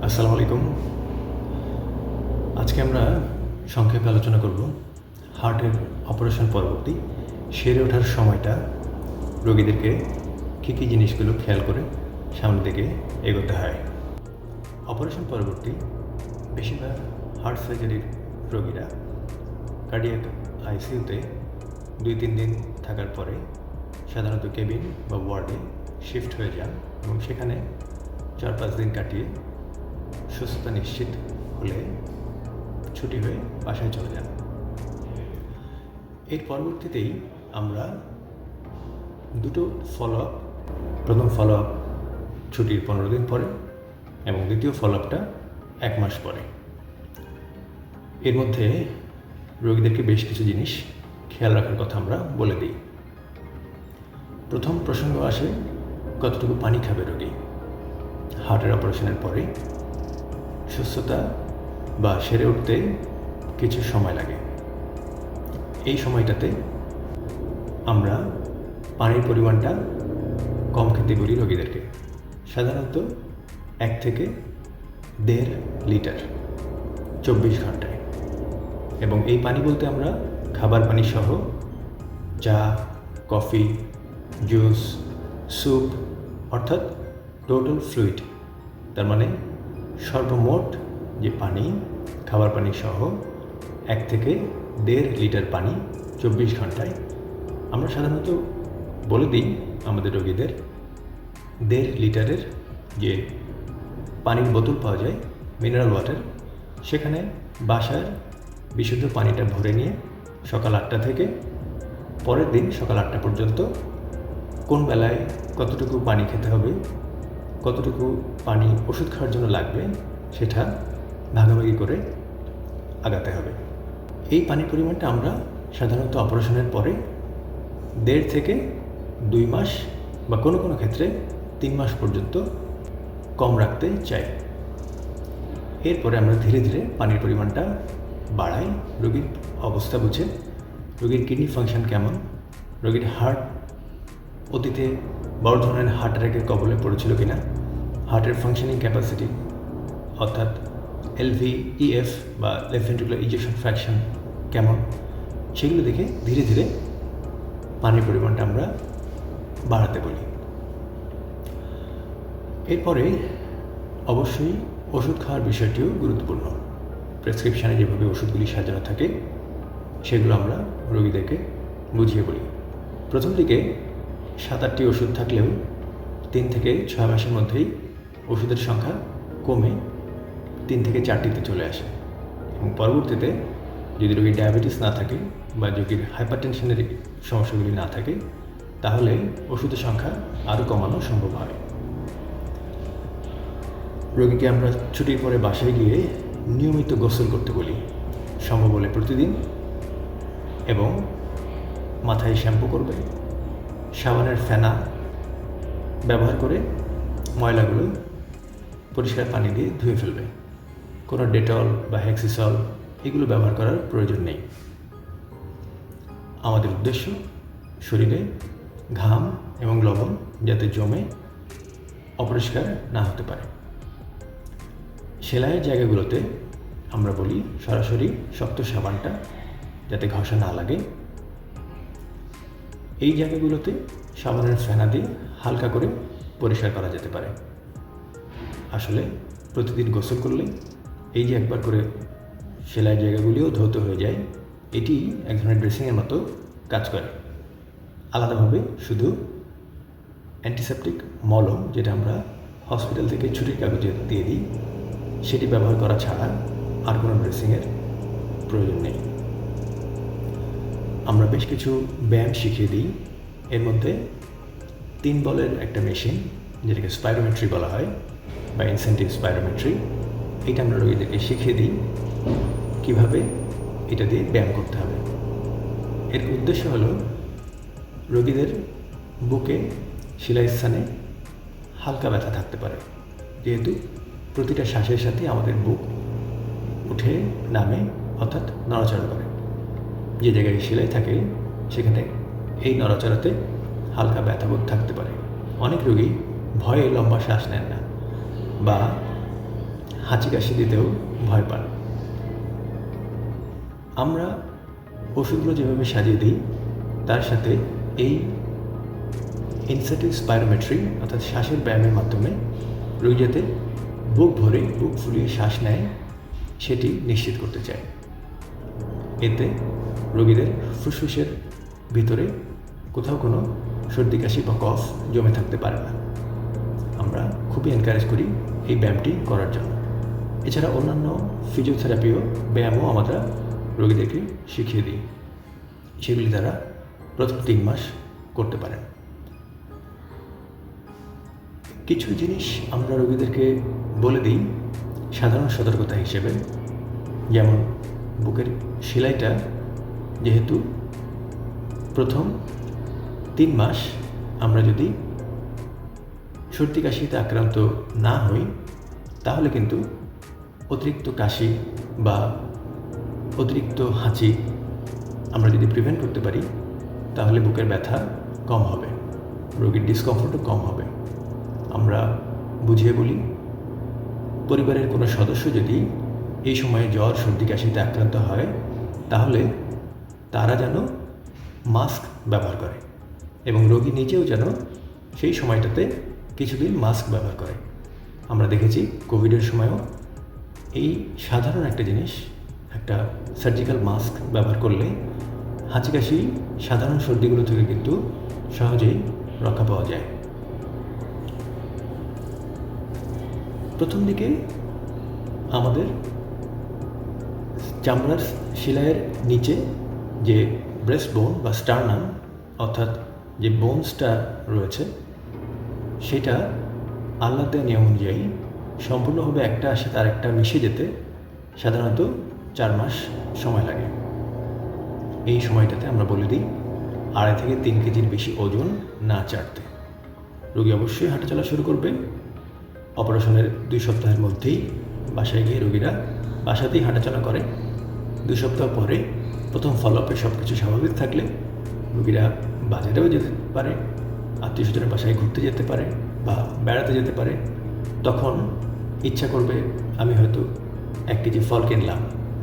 আসসালামু আলাইকুম। আজকে আমরা সংক্ষেপে আলোচনা করব হার্টের অপারেশন পরবর্তী সেরে ওঠার সময়টা রোগীদেরকে কী কী জিনিসগুলো খেয়াল করে সামনের দিকে এগোতে হয়। অপারেশন পরবর্তী বেশিরভাগ হার্ট সার্জারির রোগীরা কার্ডিয়াক আইসিইউতে 2-3 দিন থাকার পরে সাধারণত কেবিন বা ওয়ার্ডে শিফট হয়ে যান এবং সেখানে 4-5 দিন কাটিয়ে সুস্থতা নিশ্চিত হলে ছুটি হয়ে বাসায় চলে যান। এর পরবর্তীতেই আমরা দুটো ফলো আপ, প্রথম ফলো আপ ছুটির 15 দিন পরে এবং দ্বিতীয় ফলো আপটা 1 মাস পরে। এর মধ্যে রোগীদেরকে বেশ কিছু জিনিস খেয়াল রাখার কথা আমরা বলে দিই। প্রথম প্রসঙ্গ আসে কতটুকু পানি খাবে রোগী। হার্টের অপারেশনের পরে সুস্থতা বা সেরে উঠতে কিছু সময় লাগে। এই সময়টাতে আমরা পানির পরিমাণটা কম খেতে বলি রোগীদেরকে, সাধারণত 1 থেকে 1.5 লিটার 24 ঘন্টায়। এবং এই পানি বলতে আমরা খাবার পানি সহ চা, কফি, জুস, স্যুপ অর্থাৎ টোটাল ফ্লুইড, তার মানে সর্বমোট যে পানি, খাবার পানি সহ 1 থেকে 1.5 লিটার পানি 24 ঘন্টায়। আমরা সাধারণত বলে দিই আমাদের রোগীদের 1.5 লিটারের যে পানির বোতল পাওয়া যায়, মিনারেল ওয়াটার, সেখানে বাসার বিশুদ্ধ পানিটা ভরে নিয়ে সকাল 8টা থেকে পরের দিন সকাল 8টা পর্যন্ত কোন বেলায় কতটুকু পানি খেতে হবে, কতটুকু পানি ওষুধ খাওয়ার জন্য লাগবে, সেটা ভাগাভাগি করে আগাতে হবে। এই পানির পরিমাণটা আমরা সাধারণত অপারেশনের পরে 1.5 থেকে 2 মাস বা কোনো কোনো ক্ষেত্রে 3 মাস পর্যন্ত কম রাখতে চাই। এরপরে আমরা ধীরে ধীরে পানির পরিমাণটা বাড়াই রোগীর অবস্থা বুঝে। রোগীর কিডনি ফাংশন কেমন, রোগীর হার্ট অতীতে বড় ধরনের হার্ট অ্যাটাকের কবলে পড়েছিল কিনা, হার্টের ফাংশনিং ক্যাপাসিটি অর্থাৎ LVEF বা লেফট ভেন্ট্রিকুলার ইজেকশন ফ্র্যাকশন কেমন, সেগুলো দেখে ধীরে ধীরে পানির পরিমাণটা আমরা বাড়াতে বলি। এরপরে অবশ্যই ওষুধ খাওয়ার বিষয়টিও গুরুত্বপূর্ণ। প্রেসক্রিপশানে যেভাবে ওষুধগুলি সাজানো থাকে সেগুলো আমরা রোগীদেরকে বুঝিয়ে বলি। প্রথম দিকে 7-8টি ওষুধ থাকলেও 3 থেকে 6 মাসের মধ্যেই ওষুধের সংখ্যা কমে 3 থেকে 4টিতে চলে আসে এবং পরবর্তীতে যদি রোগীর ডায়াবেটিস না থাকে বা রোগীর হাইপারটেনশনের সমস্যাগুলি না থাকে তাহলে ওষুধের সংখ্যা আরও কমানো সম্ভব হয়। রোগীকে আমরা ছুটির পরে বাসায় গিয়ে নিয়মিত গোসল করতে বলি, সম্ভব হলে প্রতিদিন, এবং মাথায় শ্যাম্পু করবে, সাবানের ফেনা ব্যবহার করে ময়লাগুলো পরিষ্কার পানি দিয়ে ধুয়ে ফেলবে। কোনো ডেটল বা হেক্সিসল এগুলো ব্যবহার করার প্রয়োজন নেই। আমাদের উদ্দেশ্য শরীরে ঘাম এবং লবণ যাতে জমে অপরিষ্কার না হতে পারে। সেলাইয়ের জায়গাগুলোতে আমরা বলি সরাসরি শক্ত সাবানটা যাতে ঘষা না লাগে। এই জায়গাগুলোতে সাবানের ফেনা দিয়ে হালকা করে পরিষ্কার করা যেতে পারে। আসলে প্রতিদিন গোসল করলে এই যে একবার করে সেলাইয়ের জায়গাগুলিও ধৌত হয়ে যায়, এটি এক ধরনের ড্রেসিংয়ের মতো কাজ করে। আলাদাভাবে শুধু অ্যান্টিসেপটিক মলম, যেটা আমরা হসপিটাল থেকে ছুটির কাগজে দিয়ে দিই, সেটি ব্যবহার করা ছাড়া আর কোনো ড্রেসিংয়ের প্রয়োজন নেই। আমরা বেশ কিছু ব্যায়াম শিখিয়ে দিই। এর মধ্যে 3 বলের একটা মেশিন, যেটাকে স্পাইরোমেট্রি বলা হয় বা ইনসেন্টিভ স্পাইরোমেট্রি, এটা আমরা রোগীদেরকে শিখিয়ে দিই কীভাবে এটা দিয়ে ব্যায়াম করতে হবে। এর উদ্দেশ্য হলো রোগীদের বুকে শিরা স্থানে হালকা ব্যথা থাকতে পারে, যেহেতু প্রতিটা শ্বাসের সাথে আমাদের বুক উঠে নামে অর্থাৎ নড়াচড়া করে। যে জায়গায় সেলাই থাকে সেখানে এই নড়াচড়াতে হালকা ব্যথাবোধ থাকতে পারে। অনেক রোগী ভয়ে লম্বা শ্বাস নেন না বা হাঁচি কাশি দিতেও ভয় পান। আমরা ওষুধগুলো যেভাবে সাজিয়ে দিই তার সাথে এই ইনসেটিভ স্পাইরোমেট্রি অর্থাৎ শ্বাসের ব্যায়ামের মাধ্যমে রোগী যাতে বুক ভরে বুক ফুলিয়ে শ্বাস নেয় সেটি নিশ্চিত করতে চাই। এতে রোগীদের ফুসফুসের ভিতরে কোথাও কোনো সর্দি কাশি বা কফ জমে থাকতে পারে না। আমরা খুবই এনকারেজ করি এই ব্যায়ামটি করার জন্য। এছাড়া অন্যান্য ফিজিওথেরাপিও ব্যায়ামও আমরা রোগীদেরকে শিখিয়ে দিই, সেগুলি তারা প্রথম 3 মাস করতে পারেন। কিছু জিনিস আমরা রোগীদেরকে বলে দিই সাধারণ সতর্কতা হিসেবে, যেমন বুকের সেলাইটা যেহেতু প্রথম 3 মাস আমরা যদি সর্দি কাশিতে আক্রান্ত না হই তাহলে কিন্তু অতিরিক্ত কাশি বা অতিরিক্ত হাঁচি আমরা যদি প্রিভেন্ট করতে পারি তাহলে বুকের ব্যথা কম হবে, রোগীর ডিসকমফোর্টও কম হবে। আমরা বুঝিয়ে বলি পরিবারের কোনো সদস্য যদি এই সময়ে জ্বর সর্দি কাশিতে আক্রান্ত হয় তাহলে তারা যেন মাস্ক ব্যবহার করে এবং রোগী নিজেও যেন সেই সময়টাতে কিছুদিন মাস্ক ব্যবহার করে। আমরা দেখেছি কোভিডের সময়ও এই সাধারণ একটা জিনিস, একটা সার্জিক্যাল মাস্ক ব্যবহার করলে হাঁচি কাশি সাধারণ সর্দিগুলো থেকে কিন্তু সহজেই রক্ষা পাওয়া যায়। প্রথম দিকে আমাদের চামড়ার সেলাইয়ের নিচে যে ব্রেস্ট বোন বা স্টার্নাম অর্থাৎ যে বোনসটা রয়েছে সেটা আল্লাহ দেওয়া নিয়ম অনুযায়ী সম্পূর্ণভাবে একটা সাথে আর একটা মিশে যেতে সাধারণত 4 মাস সময় লাগে। এই সময়টাতে আমরা বলে দিই 2.5 থেকে 3 কেজির বেশি ওজন না চাটতে। রোগী অবশ্যই হাঁটাচলা শুরু করবে। অপারেশনের 2 সপ্তাহের মধ্যেই বাসায় গিয়ে রোগীরা বাসাতেই হাঁটাচলা করে। 2 সপ্তাহ পরে প্রথম ফলো-আপে সব কিছু স্বাভাবিক থাকলে রোগীরা বাজারেও যেতে পারে, আত্মীয় স্বজনের বাসায় ঘুরতে যেতে পারে বা বেড়াতে যেতে পারে। তখন ইচ্ছা করবে আমি হয়তো 1 কেজি ফল কিনলাম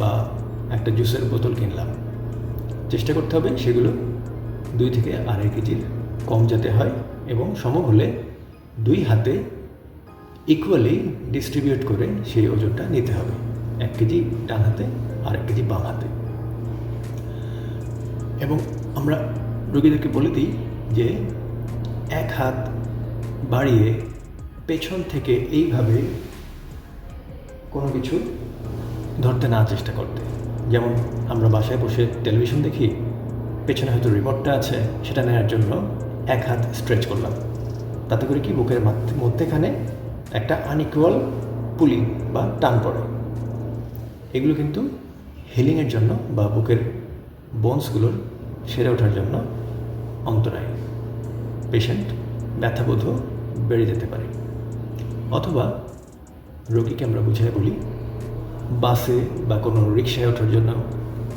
বা একটা জুসের বোতল কিনলাম। চেষ্টা করতে হবে সেগুলো 2 থেকে 2.5 কেজির কম যাতে হয় এবং সম্ভব হলে 2 হাতে ইকুয়ালি ডিস্ট্রিবিউট করে সেই ওজনটা নিতে হবে। 1 কেজি ডান হাতে আর 1 কেজি বাম হাতে। এবং আমরা রোগীদেরকে বলে দিই যে 1 হাত বাড়িয়ে পেছন থেকে এইভাবে কোনো কিছু ধরতে না চেষ্টা করতে। যেমন আমরা বাসায় বসে টেলিভিশন দেখি, পেছনে হয়তো রিমোটটা আছে, সেটা নেওয়ার জন্য 1 হাত স্ট্রেচ করলাম। তাতে করে কি বুকের মধ্যেখানে একটা আনইকুয়াল পুলি বা টান পড়ে। এগুলো কিন্তু হিলিংয়ের জন্য বা বুকের বোনসগুলোর সেরে ওঠার জন্য অন্তরায়। পেশেন্ট ব্যথাবোধও বেড়ে যেতে পারে। অথবা রোগীকে আমরা বুঝিয়ে বলি বাসে বা কোনো রিক্সায় ওঠার জন্য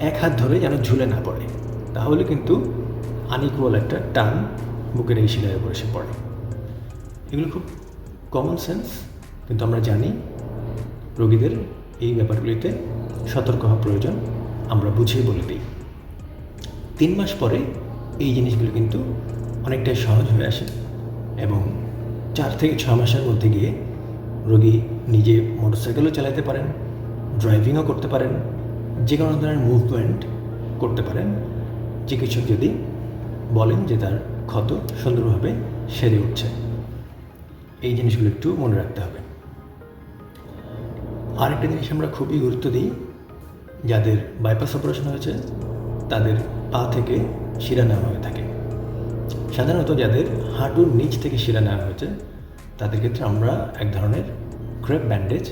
1 হাত ধরে যেন ঝুলে না পড়ে, তাহলে কিন্তু আনইকুয়াল একটা টান বুকের এই শিলার উপর এসে পড়ে। এগুলো খুব কমন সেন্স, কিন্তু আমরা জানি রোগীদের এই ব্যাপারগুলিতে সতর্ক হওয়া প্রয়োজন। আমরা বুঝিয়ে বলে দিই। 3 মাস পরে এই জিনিসগুলো কিন্তু অনেকটাই সহজ হয়ে আসে এবং 4 থেকে 6 মাসের মধ্যে গিয়ে রোগী নিজে মোটরসাইকেলও চালাতে পারেন, ড্রাইভিংও করতে পারেন, যে কোনো ধরনের মুভমেন্ট করতে পারেন, চিকিৎসক যদি বলেন যে তার ক্ষত সুন্দরভাবে সেরে উঠছে। এই জিনিসগুলো একটু মনে রাখতে হবে। আরেকটা জিনিস আমরা খুবই গুরুত্ব দিই, যাদের বাইপাস অপারেশন হয়েছে তাদের পা থেকে শিরা নেওয়া হয়ে থাকে। সাধারণত যাদের হাঁটুর নিচ থেকে শিরা নেওয়া হয়েছে তাদের ক্ষেত্রে আমরা এক ধরনের ক্রেপ ব্যান্ডেজ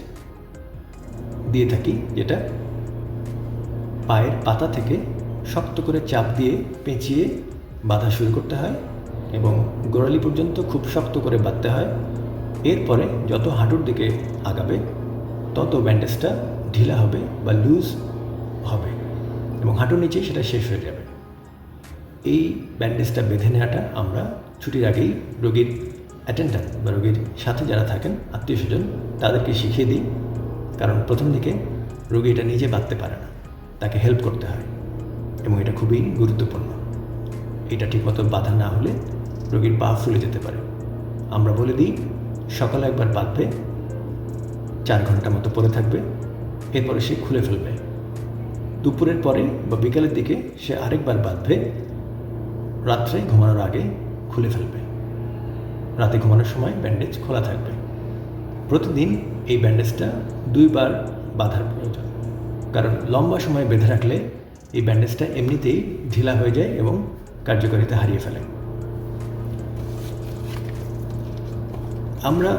দিয়ে থাকি, যেটা পায়ের পাতা থেকে শক্ত করে চাপ দিয়ে পেঁচিয়ে বাঁধা শুরু করতে হয় এবং গোড়ালি পর্যন্ত খুব শক্ত করে বাঁধতে হয়। এরপরে যত হাঁটুর দিকে আগাবে তত ব্যান্ডেজটা ঢিলা হবে বা লুজ হবে এবং হাঁটুর নিচেই সেটা শেষ হয়ে যাবে। এই ব্যান্ডেজটা বেঁধে নেওয়াটা আমরা ছুটির আগেই রোগীর অ্যাটেন্ডেন্ট বা রোগীর সাথে যারা থাকেন আত্মীয় স্বজন তাদেরকে শিখিয়ে দিই কারণ প্রথম দিকে রোগী এটা নিজে বাঁধতে পারে না, তাকে হেল্প করতে হয় এবং এটা খুবই গুরুত্বপূর্ণ। এটা ঠিকমতো বাঁধা না হলে রোগীর পা ফুলে যেতে পারে। আমরা বলে দিই সকালে একবার বাঁধবে, 4 ঘন্টা মতো পরে থাকবে, এরপরে সে খুলে ফেলবে। দুপুরের পরে বা বিকালের দিকে সে আরেকবার বাঁধবে, রাত্রে ঘুমানোর আগে খুলে ফেলবে। রাতে ঘুমানোর সময় ব্যান্ডেজ খোলা থাকবে। প্রতিদিন এই ব্যান্ডেজটা 2 বার বাঁধার প্রয়োজন, কারণ লম্বা সময় বেঁধে রাখলে এই ব্যান্ডেজটা এমনিতেই ঢিলা হয়ে যায় এবং কার্যকারিতা হারিয়ে ফেলে। আমরা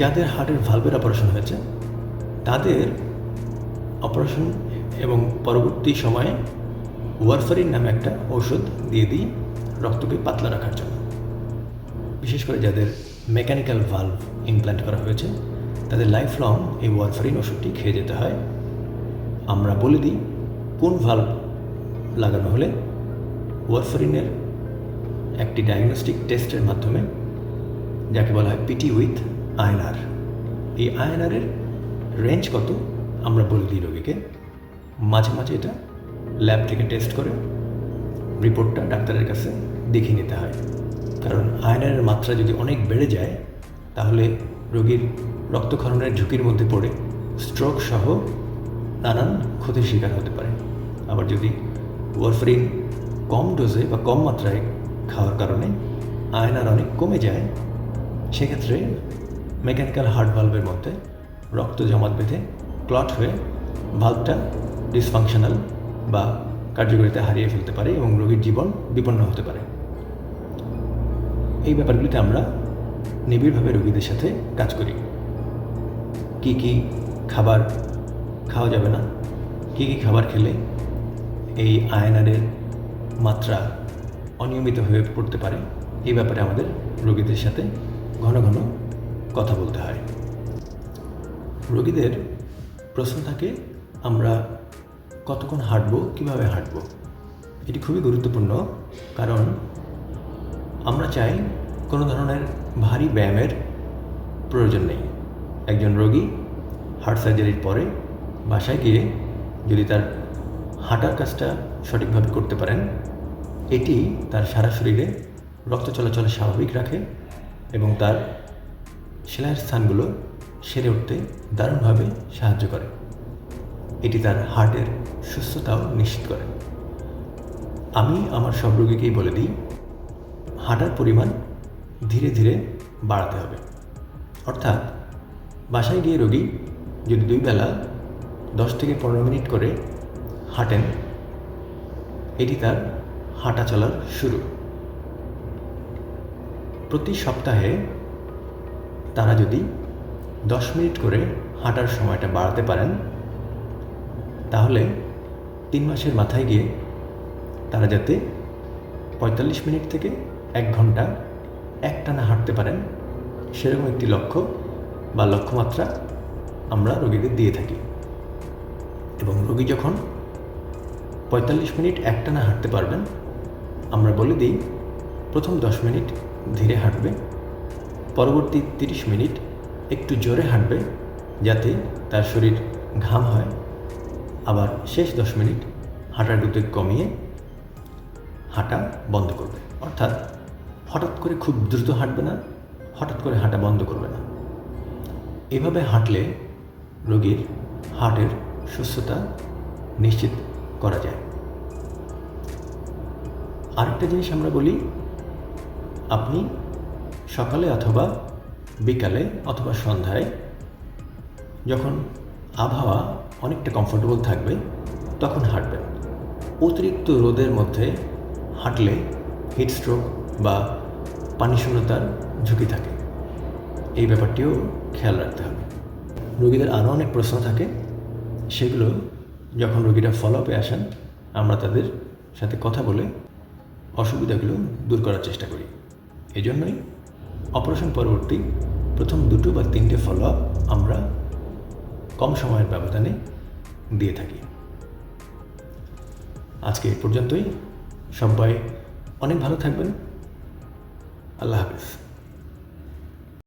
যাদের হার্টের ভালভের অপারেশন হয়েছে তাদের অপারেশন এবং পরবর্তী সময়ে ওয়ারফারিন নামে একটা ঔষধ দিয়ে দিই রক্তকে পাতলা রাখার জন্য। বিশেষ করে যাদের মেকানিক্যাল ভালভ ইমপ্ল্যান্ট করা হয়েছে তাদের লাইফ লং এই ওয়ারফারিন ওষুধটি খেয়ে যেতে হয়। আমরা বলে দিই কোন ভালভ লাগানো হলে ওয়ারফারিনের একটি ডায়াগনস্টিক টেস্টের মাধ্যমে, যাকে বলা হয় পিটি উইথ আইএনআর, এই আইএনআরের রেঞ্জ কত আমরা বলে দিই রোগীকে। মাঝে মাঝে এটা ল্যাব থেকে টেস্ট করে রিপোর্টটা ডাক্তারের কাছে দেখিয়ে নিতে হয়, কারণ আয়রনের মাত্রা যদি অনেক বেড়ে যায় তাহলে রোগীর রক্তক্ষরণের ঝুঁকির মধ্যে পড়ে স্ট্রোক সহ নানান ক্ষতির শিকার হতে পারে। আবার যদি ওয়ারফারিন কম ডোজে বা কম মাত্রায় খাওয়ার কারণে আয়রন অনেক কমে যায়, সেক্ষেত্রে মেকানিক্যাল হার্ট ভালভের মধ্যে রক্ত জমাট বেঁধে ক্লট হয়ে ভালভটা ডিসফাংশনাল বা কার্যকারিতা হারিয়ে ফেলতে পারে এবং রোগীর জীবন বিপন্ন হতে পারে। এই ব্যাপারগুলিতে আমরা নিবিড়ভাবে রোগীদের সাথে কাজ করি। কি কি খাবার খাওয়া যাবে না, কি কি খাবার খেলে এই আয়রনের মাত্রা অনিয়মিত হয়ে পড়তে পারে, এই ব্যাপারে আমাদের রোগীদের সাথে ঘন ঘন কথা বলতে হয়। রোগীদের প্রশ্ন থাকে আমরা কতক্ষণ হাঁটবো, কীভাবে হাঁটবো। এটি খুবই গুরুত্বপূর্ণ, কারণ আমরা চাই কোনো ধরনের ভারী ব্যায়ামের প্রয়োজন নেই। একজন রোগী হার্ট সার্জারির পরে বাসায় গিয়ে যদি তার হাঁটার কাজটা সঠিকভাবে করতে পারেন, এটি তার সারা শরীরে রক্ত চলাচল স্বাভাবিক রাখে এবং তার সেলাইয়ের স্থানগুলো সেরে উঠতে দারুণভাবে সাহায্য করে। এটি তার হার্টের সুস্থতাও নিশ্চিত করে। আমি আমার সব রোগীকেই বলে দিই হাঁটার পরিমাণ ধীরে ধীরে বাড়াতে হবে। অর্থাৎ বাসায় গিয়ে রোগী যদি 2 বেলা 10 থেকে 15 মিনিট করে হাঁটেন, এটি তার হাঁটা চলার শুরু। প্রতি সপ্তাহে তারা যদি 10 মিনিট করে হাঁটার সময়টা বাড়াতে পারেন, তাহলে 3 মাসের মাথায় গিয়ে তারা যাতে 45 মিনিট থেকে 1 ঘন্টা একটানা হাঁটতে পারেন, সেরকম একটি লক্ষ্য বা লক্ষ্যমাত্রা আমরা রোগীদের দিয়ে থাকি। এবং রোগী যখন 45 মিনিট একটানা হাঁটতে পারবেন, আমরা বলে দিই প্রথম 10 মিনিট ধীরে হাঁটবে, পরবর্তী 30 মিনিট একটু জোরে হাঁটবে যাতে তার শরীর ঘাম হয়, আবার শেষ 10 মিনিট হাঁটার গতি কমিয়ে হাঁটা বন্ধ করবে। অর্থাৎ হঠাৎ করে খুব দ্রুত হাঁটবে না, হঠাৎ করে হাঁটা বন্ধ করবে না। এভাবে হাঁটলে রোগীর হার্টের সুস্থতা নিশ্চিত করা যায়। আরেকটা জিনিস আমরা বলি, আপনি সকালে অথবা বিকালে অথবা সন্ধ্যায় যখন আবহাওয়া অনেকটা কমফোর্টেবল থাকবে তখন হাঁটবেন। অতিরিক্ত রোদের মধ্যে হাঁটলে হিটস্ট্রোক বা পানিশূন্যতার ঝুঁকি থাকে, এই ব্যাপারটিও খেয়াল রাখতে হবে। রোগীদের আরও অনেক প্রশ্ন থাকে, সেগুলো যখন রোগীরা ফলো আপে আসেন আমরা তাদের সাথে কথা বলে অসুবিধাগুলো দূর করার চেষ্টা করি। এজন্যই অপারেশন পরবর্তী প্রথম 2 বা 3টে ফলো আপ আমরা কম সময়ের ব্যবধানে দিয়ে থাকি। আজকে এই পর্যন্তই। সবাই অনেক ভালো থাকবেন। আল্লাহ হাফেজ।